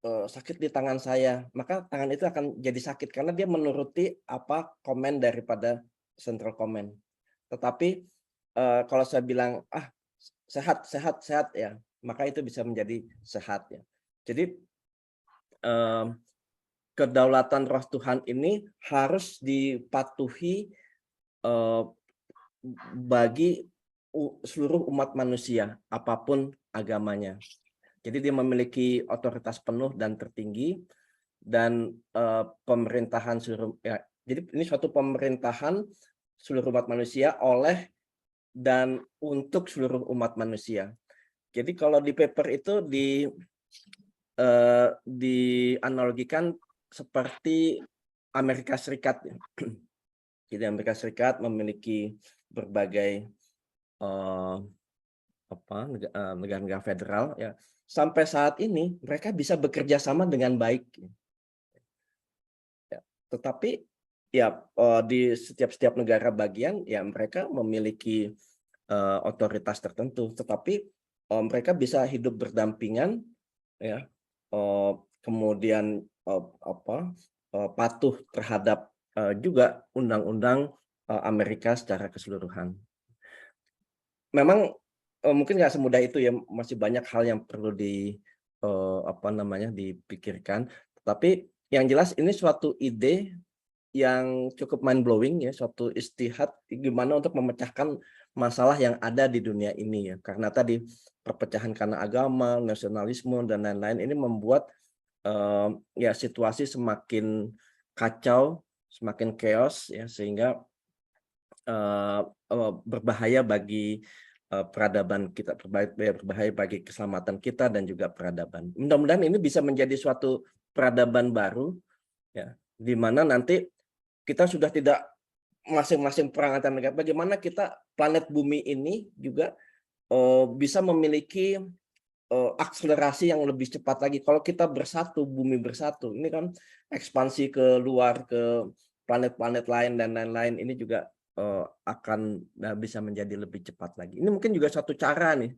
sakit di tangan saya, maka tangan itu akan jadi sakit karena dia menuruti apa komen daripada central command. Tetapi kalau saya bilang sehat ya, maka itu bisa menjadi sehat ya. Jadi kedaulatan roh Tuhan ini harus dipatuhi bagi seluruh umat manusia apapun agamanya. Jadi dia memiliki otoritas penuh dan tertinggi dan pemerintahan seluruh ya. Jadi ini suatu pemerintahan seluruh umat manusia oleh dan untuk seluruh umat manusia. Jadi kalau di paper itu dianalogikan seperti Amerika Serikat. Jadi Amerika Serikat memiliki berbagai negara-negara federal ya. Sampai saat ini mereka bisa bekerja sama dengan baik. Ya, tetapi ya di setiap negara bagian ya mereka memiliki otoritas tertentu. Tetapi mereka bisa hidup berdampingan ya. Kemudian patuh terhadap juga undang-undang Amerika secara keseluruhan. Memang mungkin nggak semudah itu ya, masih banyak hal yang perlu dipikirkan. Tapi yang jelas ini suatu ide yang cukup mind blowing ya, suatu istihad gimana untuk memecahkan masalah yang ada di dunia ini ya. Karena tadi perpecahan karena agama, nasionalisme dan lain-lain ini membuat ya situasi semakin kacau, semakin chaos ya, sehingga berbahaya bagi peradaban kita, berbahaya bagi keselamatan kita dan juga peradaban. Mudah-mudahan ini bisa menjadi suatu peradaban baru ya, di mana nanti kita sudah tidak masing-masing perang antar negara. Bagaimana kita planet bumi ini juga bisa memiliki akselerasi yang lebih cepat lagi. Kalau kita bersatu, bumi bersatu, ini kan ekspansi ke luar ke planet-planet lain dan lain-lain ini juga akan bisa menjadi lebih cepat lagi. Ini mungkin juga satu cara nih.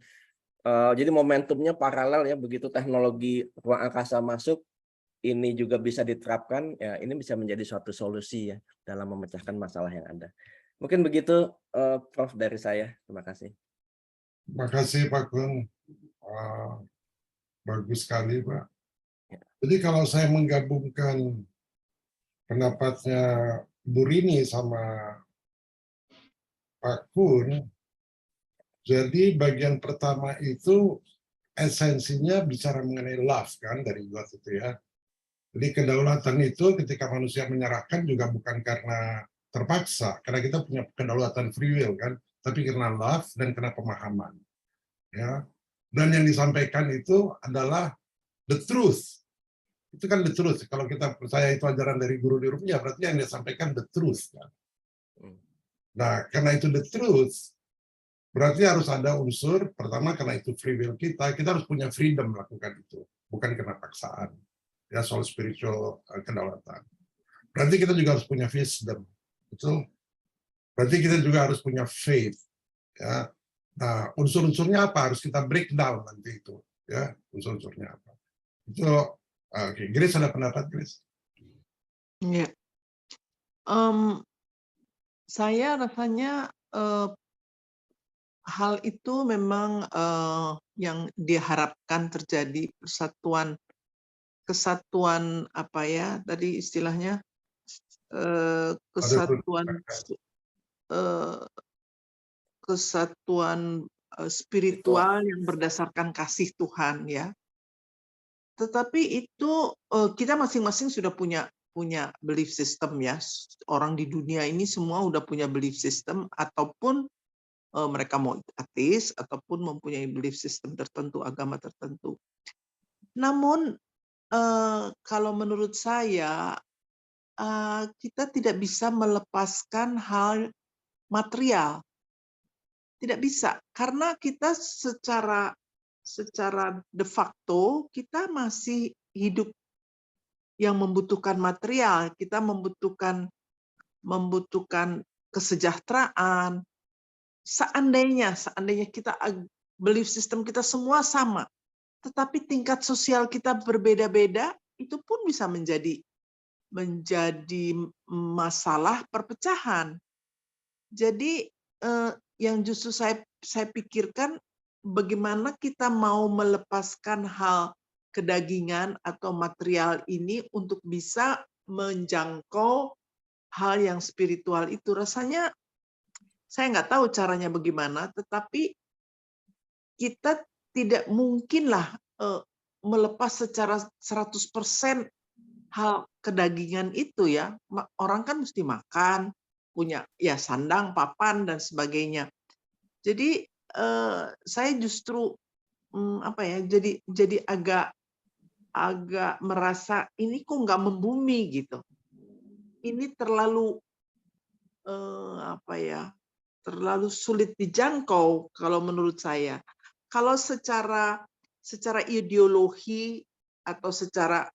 Jadi momentumnya paralel ya, begitu teknologi ruang angkasa masuk, ini juga bisa diterapkan. Ya, ini bisa menjadi suatu solusi ya dalam memecahkan masalah yang ada. Mungkin begitu, Prof dari saya. Terima kasih. Terima kasih Pak Gun. Bagus sekali Pak. Jadi kalau saya menggabungkan pendapatnya Bu Rini sama Pak Kun, jadi bagian pertama itu esensinya bicara mengenai love kan, dari love itu ya. Jadi kedaulatan itu ketika manusia menyerahkan juga bukan karena terpaksa, karena kita punya kedaulatan free will kan, tapi karena love dan karena pemahaman. Ya. Dan yang disampaikan itu adalah the truth. Itu kan the truth. Kalau kita percaya itu ajaran dari guru di Rupiah, berarti yang disampaikan the truth kan. Nah, karena itu the truth, berarti harus ada unsur, pertama karena itu free will kita harus punya freedom melakukan itu, bukan karena paksaan. ya soal spiritual kedaulatan. Berarti kita juga harus punya wisdom, betul? Berarti kita juga harus punya faith, ya. Nah, unsur-unsurnya apa? Harus kita breakdown nanti itu, ya, unsur-unsurnya apa? Itu, oke. Grace ada pendapat, Grace? Ya. Saya rasanya hal itu memang yang diharapkan terjadi kesatuan apa ya tadi istilahnya kesatuan spiritual yang berdasarkan kasih Tuhan ya. Tetapi itu kita masing-masing sudah punya belief system ya. Orang di dunia ini semua udah punya belief system ataupun mereka mau ateis ataupun mempunyai belief system tertentu, agama tertentu. Namun kalau menurut saya kita tidak bisa melepaskan hal material. Tidak bisa karena kita secara de facto kita masih hidup yang membutuhkan material, kita membutuhkan kesejahteraan. Seandainya kita belief system kita semua sama, tetapi tingkat sosial kita berbeda-beda, itu pun bisa menjadi masalah perpecahan. Jadi yang justru saya pikirkan bagaimana kita mau melepaskan hal kedagingan atau material ini untuk bisa menjangkau hal yang spiritual itu. Rasanya saya nggak tahu caranya bagaimana, tetapi kita tidak mungkinlah melepas secara 100% hal kedagingan itu ya. Orang kan mesti makan, punya ya sandang, papan dan sebagainya. Jadi saya justru jadi agak merasa ini kok nggak membumi gitu. Ini terlalu terlalu sulit dijangkau kalau menurut saya. Kalau secara ideologi atau secara